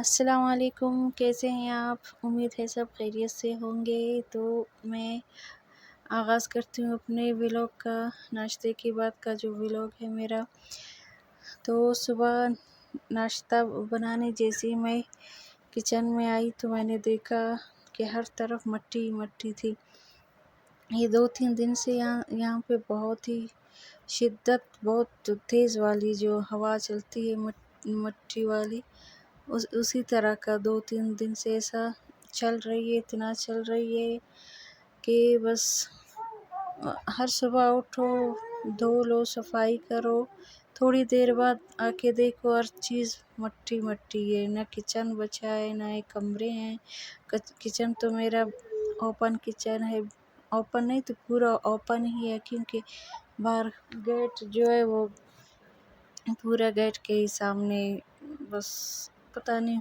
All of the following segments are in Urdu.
السلام علیکم، کیسے ہیں آپ؟ امید ہے سب خیریت سے ہوں گے۔ تو میں آغاز کرتی ہوں اپنے ولاگ کا، ناشتے کے بعد کا جو ولاگ ہے میرا۔ تو صبح ناشتہ بنانے جیسے ہی میں کچن میں آئی تو میں نے دیکھا کہ ہر طرف مٹی مٹی تھی۔ یہ 2-3 دن سے یہاں پہ بہت ہی شدت، بہت تیز والی جو ہوا چلتی ہے مٹی والی، اسی طرح کا 2-3 دن سے ایسا چل رہی ہے، اتنا چل رہی ہے کہ بس ہر صبح اٹھو، دھو لو، صفائی کرو، تھوڑی دیر بعد آ کے دیکھو ہر چیز مٹی مٹی ہے، نہ کچن بچا ہے، نہ ایک کمرے ہیں۔ کچن تو میرا اوپن کچن ہے، اوپن نہیں تو پورا اوپن ہی ہے، کیونکہ باہر گیٹ جو ہے وہ پورا گیٹ کے ہی سامنے، بس پتہ نہیں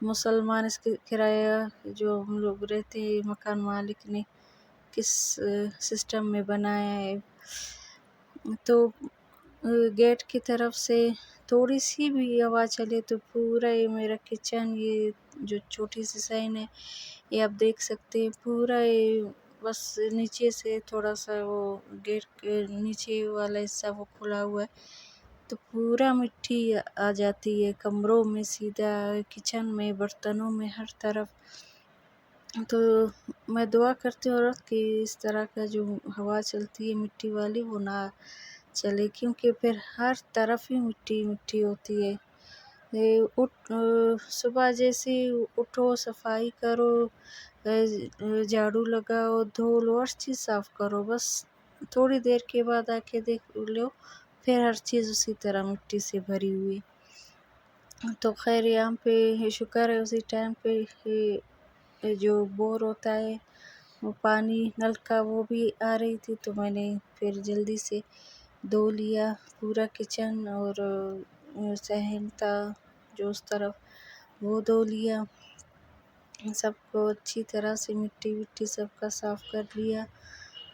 مسلمان اس کے کرایہ جو ہم لوگ رہتے ہیں مکان مالک نے کس سسٹم میں بنایا ہے۔ تو گیٹ کی طرف سے تھوڑی سی بھی ہوا چلے تو پورا یہ میرا کچن، یہ جو چھوٹی سی سائن ہے یہ آپ دیکھ سکتے ہیں، پورا یہ بس نیچے سے تھوڑا سا وہ گیٹ کے نیچے والا حصہ وہ کھلا ہوا ہے تو پورا مٹی آ جاتی ہے کمروں میں، سیدھا کچن میں، برتنوں میں، ہر طرف۔ تو میں دعا کرتی ہوں کہ اس طرح کا جو ہوا چلتی ہے مٹی والی وہ نہ چلے، کیونکہ پھر ہر طرف ہی مٹی مٹی ہوتی ہے۔ صبح جیسے اٹھو، صفائی کرو، جھاڑو لگاؤ، دھو لو، ہر چیز صاف کرو، بس تھوڑی دیر کے بعد آ کے دیکھ لو پھر ہر چیز اسی طرح مٹی سے بھری ہوئی۔ تو خیر یہاں پہ شکر ہے اسی ٹائم پہ جو بور ہوتا ہے وہ پانی نل کا وہ بھی آ رہی تھی، تو میں نے پھر جلدی سے دھو لیا پورا کچن، اور صحن تھا جو اس طرف وہ دھو لیا، سب کو اچھی طرح سے مٹی وٹی سب کا صاف کر لیا،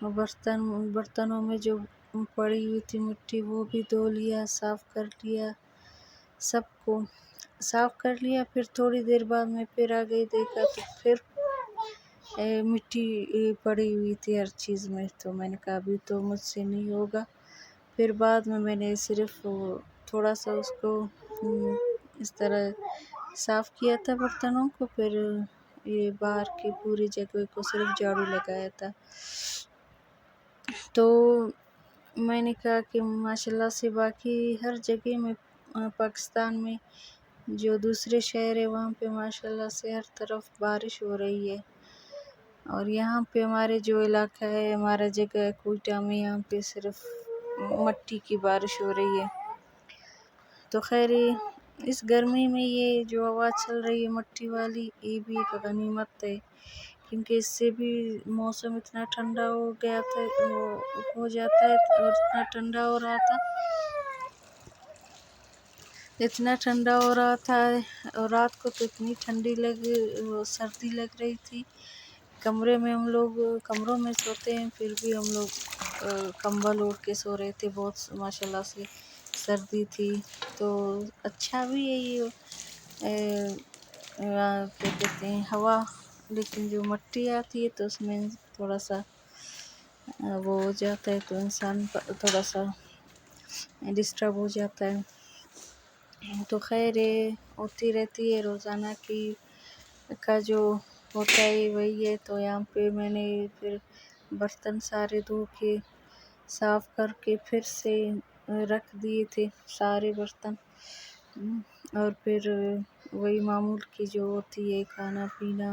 اور برتنوں میں جو پڑی ہوئی تھی مٹی وہ بھی دھو لیا، صاف کر لیا، سب کو صاف کر لیا۔ پھر تھوڑی دیر بعد میں پھر آ گئی، دیکھا تو پھر مٹی پڑی ہوئی تھی ہر چیز میں، تو میں نے کہا ابھی تو مجھ سے نہیں ہوگا۔ پھر بعد میں نے صرف تھوڑا سا اس کو اس طرح صاف کیا تھا برتنوں کو، پھر یہ باہر کی پوری جگہ کو صرف جھاڑو لگایا تھا۔ تو میں نے کہا کہ ماشاءاللہ سے باقی ہر جگہ میں پاکستان میں جو دوسرے شہر ہے وہاں پہ ماشاءاللہ سے ہر طرف بارش ہو رہی ہے، اور یہاں پہ ہمارے جو علاقہ ہے، ہمارا جگہ ہے کوئٹہ میں، یہاں پہ صرف مٹی کی بارش ہو رہی ہے۔ تو خیر اس گرمی میں یہ جو ہوا چل رہی ہے مٹی والی، یہ بھی ایک غنیمت ہے، کیونکہ اس سے بھی موسم اتنا ٹھنڈا ہو گیا تھا، ہو جاتا ہے، اور اتنا ٹھنڈا ہو رہا تھا، اور رات کو تو اتنی سردی لگ رہی تھی۔ کمروں میں سوتے ہیں، پھر بھی ہم لوگ کمبل اوڑھ کے سو رہے تھے، بہت ماشاءاللہ سے سردی تھی۔ تو اچھا بھی ہے یہ کیا کہتے ہیں ہوا، لیکن جو مٹی آتی ہے تو اس میں تھوڑا سا وہ ہو جاتا ہے، تو انسان تھوڑا سا ڈسٹرب ہو جاتا ہے۔ تو خیر ہوتی رہتی ہے، روزانہ کا جو ہوتا ہے وہی ہے۔ تو یہاں پہ میں نے پھر برتن سارے دھو کے صاف کر کے پھر سے رکھ دیے تھے سارے برتن، اور پھر وہی معمول کی جو ہوتی ہے کھانا پینا،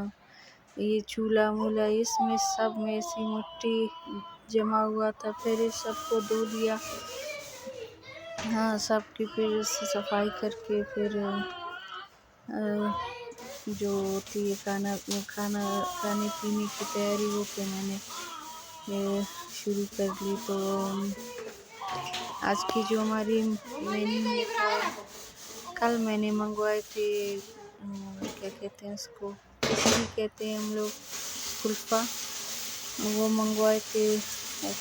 یہ چولہا مولا، اس میں سب میں ایسی مٹی جمع ہوا تھا، پھر اس سب کو دھو لیا، سب کی پھر صفائی کر کے پھر جو ہوتی ہے کھانے پینے کی تیاری وہ پہ میں نے شروع کر لی۔ تو آج کی جو ہماری مینیو میں تھا، کل میں نے منگوائے تھے، کیا کہتے ہیں اس کو، کھچڑی کہتے ہیں ہم لوگ، کلفہ، وہ منگوائے تھے،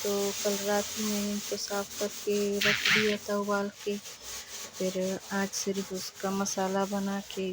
تو کل رات میں ان کو صاف کر کے رکھ دیا تھا ابال کے، پھر آج صرف اس کا مسالہ بنا کے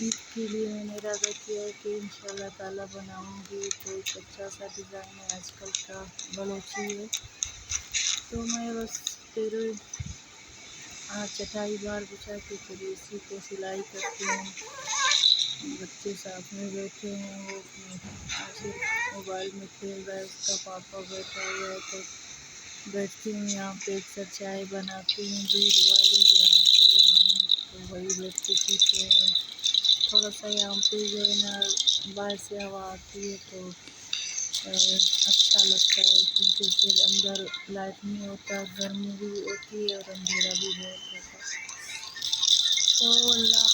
عید کے لیے میں نے ارادہ کیا ہے کہ انشاءاللہ تعالیٰ بناؤں گی، تو ایک اچھا سا ڈیزائن ہے آج کل کا بلوچی ہے، تو میں بس پھر چٹائی باہر بچھا کے پھر اسی کو سلائی کرتی ہوں۔ بچے ساتھ میں بیٹھے ہیں، وہ اپنے صرف موبائل میں کھیل رہا ہے، اس کا پاپا بیٹھا ہوا ہے، تو بیٹھتی ہوں یہاں پہ اکثر چائے بناتی ہوں دودھ والی، تو وہی بیٹھ کے پیتے ہیں۔ تھوڑا سا یہاں پہ جو ہے نا باہر سے ہوا آتی ہے تو اچھا لگتا ہے، کیونکہ پھر اندر لائٹ نہیں ہوتا، گرمی بھی ہوتی ہے اور اندھیرا بھی بہت ہوتا ہے، تو اللہ